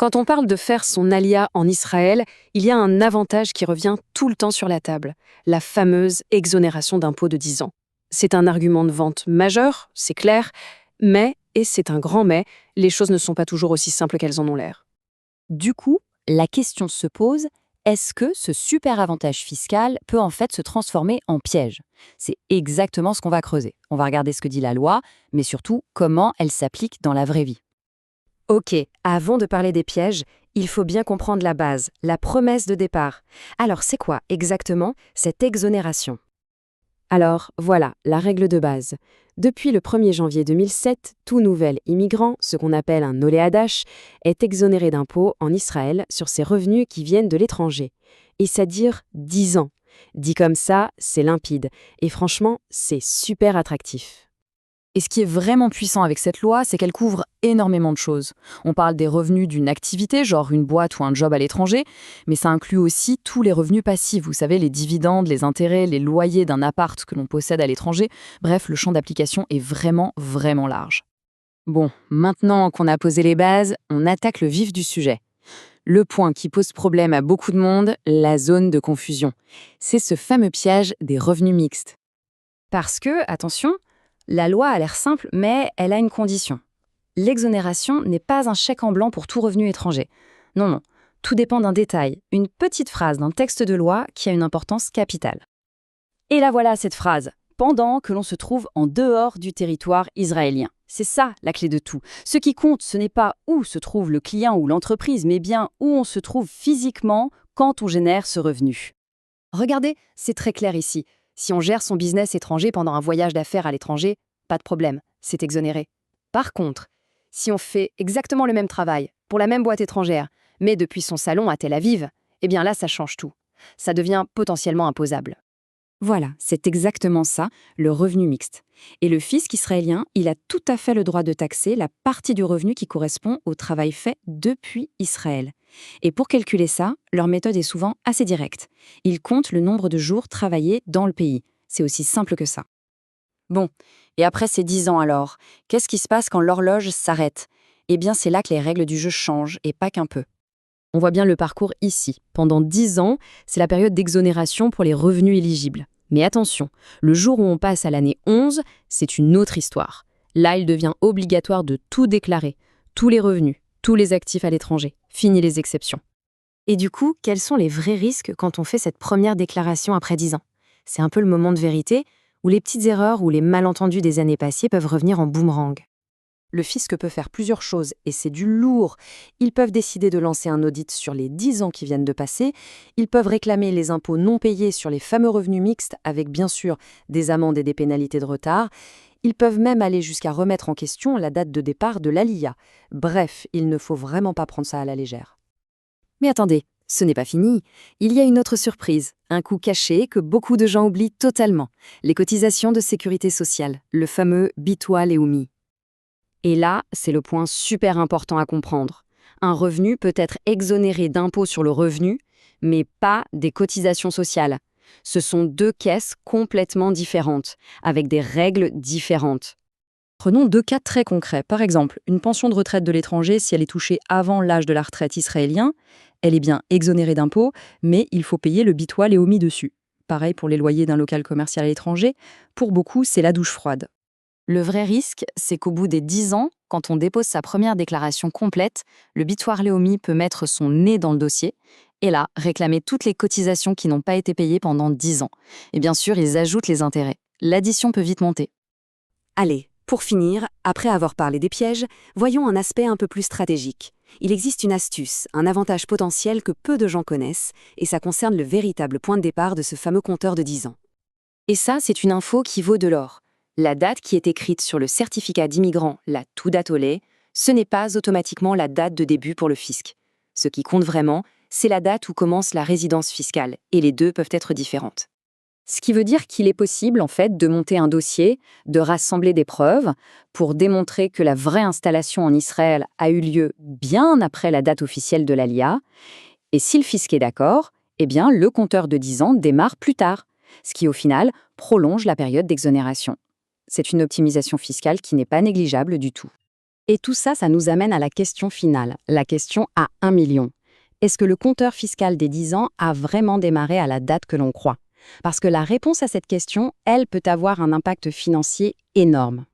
Quand on parle de faire son alia en Israël, il y a un avantage qui revient tout le temps sur la table, la fameuse exonération d'impôt de 10 ans. C'est un argument de vente majeur, c'est clair, mais, et c'est un grand mais, les choses ne sont pas toujours aussi simples qu'elles en ont l'air. Du coup, la question se pose, est-ce que ce super avantage fiscal peut en fait se transformer en piège? C'est exactement ce qu'on va creuser. On va regarder ce que dit la loi, mais surtout comment elle s'applique dans la vraie vie. Ok, avant de parler des pièges, il faut bien comprendre la base, la promesse de départ. Alors c'est quoi exactement cette exonération? Alors voilà, la règle de base. Depuis le 1er janvier 2007, tout nouvel immigrant, ce qu'on appelle un Olé Hadash, est exonéré d'impôts en Israël sur ses revenus qui viennent de l'étranger. Et ça dure 10 ans. Dit comme ça, c'est limpide. Et franchement, c'est super attractif. Et ce qui est vraiment puissant avec cette loi, c'est qu'elle couvre énormément de choses. On parle des revenus d'une activité, genre une boîte ou un job à l'étranger, mais ça inclut aussi tous les revenus passifs, vous savez, les dividendes, les intérêts, les loyers d'un appart que l'on possède à l'étranger. Bref, le champ d'application est vraiment, vraiment large. Bon, maintenant qu'on a posé les bases, on attaque le vif du sujet. Le point qui pose problème à beaucoup de monde, la zone de confusion. C'est ce fameux piège des revenus mixtes. Parce que, attention, la loi a l'air simple, mais elle a une condition. L'exonération n'est pas un chèque en blanc pour tout revenu étranger. Non, non. Tout dépend d'un détail, une petite phrase d'un texte de loi qui a une importance capitale. Et la voilà cette phrase, pendant que l'on se trouve en dehors du territoire israélien. C'est ça la clé de tout. Ce qui compte, ce n'est pas où se trouve le client ou l'entreprise, mais bien où on se trouve physiquement quand on génère ce revenu. Regardez, c'est très clair ici. Si on gère son business étranger pendant un voyage d'affaires à l'étranger, pas de problème, c'est exonéré. Par contre, si on fait exactement le même travail, pour la même boîte étrangère, mais depuis son salon à Tel Aviv, eh bien là, ça change tout. Ça devient potentiellement imposable. Voilà, c'est exactement ça, le revenu mixte. Et le fisc israélien, il a tout à fait le droit de taxer la partie du revenu qui correspond au travail fait depuis Israël. Et pour calculer ça, leur méthode est souvent assez directe. Ils comptent le nombre de jours travaillés dans le pays. C'est aussi simple que ça. Bon, et après ces 10 ans alors, qu'est-ce qui se passe quand l'horloge s'arrête? Eh bien, c'est là que les règles du jeu changent, et pas qu'un peu. On voit bien le parcours ici. Pendant 10 ans, c'est la période d'exonération pour les revenus éligibles. Mais attention, le jour où on passe à l'année 11, c'est une autre histoire. Là, il devient obligatoire de tout déclarer, tous les revenus, tous les actifs à l'étranger. Fini les exceptions. Et du coup, quels sont les vrais risques quand on fait cette première déclaration après 10 ans? C'est un peu le moment de vérité où les petites erreurs ou les malentendus des années passées peuvent revenir en boomerang. Le fisc peut faire plusieurs choses et c'est du lourd. Ils peuvent décider de lancer un audit sur les 10 ans qui viennent de passer. Ils peuvent réclamer les impôts non payés sur les fameux revenus mixtes avec bien sûr des amendes et des pénalités de retard. Ils peuvent même aller jusqu'à remettre en question la date de départ de l'ALIA. Bref, il ne faut vraiment pas prendre ça à la légère. Mais attendez, ce n'est pas fini. Il y a une autre surprise, un coût caché que beaucoup de gens oublient totalement. Les cotisations de sécurité sociale, le fameux Bitoa Leumi. Et là, c'est le point super important à comprendre. Un revenu peut être exonéré d'impôt sur le revenu, mais pas des cotisations sociales. Ce sont deux caisses complètement différentes, avec des règles différentes. Prenons deux cas très concrets. Par exemple, une pension de retraite de l'étranger, si elle est touchée avant l'âge de la retraite israélien, elle est bien exonérée d'impôts, mais il faut payer le bitoa Leumi dessus. Pareil pour les loyers d'un local commercial à l'étranger, pour beaucoup, c'est la douche froide. Le vrai risque, c'est qu'au bout des 10 ans, quand on dépose sa première déclaration complète, le Bitoir Leumi peut mettre son nez dans le dossier et là, réclamer toutes les cotisations qui n'ont pas été payées pendant 10 ans. Et bien sûr, ils ajoutent les intérêts. L'addition peut vite monter. Allez, pour finir, après avoir parlé des pièges, voyons un aspect un peu plus stratégique. Il existe une astuce, un avantage potentiel que peu de gens connaissent, et ça concerne le véritable point de départ de ce fameux compteur de 10 ans. Et ça, c'est une info qui vaut de l'or. La date qui est écrite sur le certificat d'immigrant, la Toudat Olé, ce n'est pas automatiquement la date de début pour le fisc. Ce qui compte vraiment, c'est la date où commence la résidence fiscale, et les deux peuvent être différentes. Ce qui veut dire qu'il est possible, en fait, de monter un dossier, de rassembler des preuves pour démontrer que la vraie installation en Israël a eu lieu bien après la date officielle de l'ALIA. Et si le fisc est d'accord, eh bien, le compteur de 10 ans démarre plus tard, ce qui, au final, prolonge la période d'exonération. C'est une optimisation fiscale qui n'est pas négligeable du tout. Et tout ça, ça nous amène à la question finale, la question à 1 million. Est-ce que le compteur fiscal des 10 ans a vraiment démarré à la date que l'on croit? Parce que la réponse à cette question, elle peut avoir un impact financier énorme.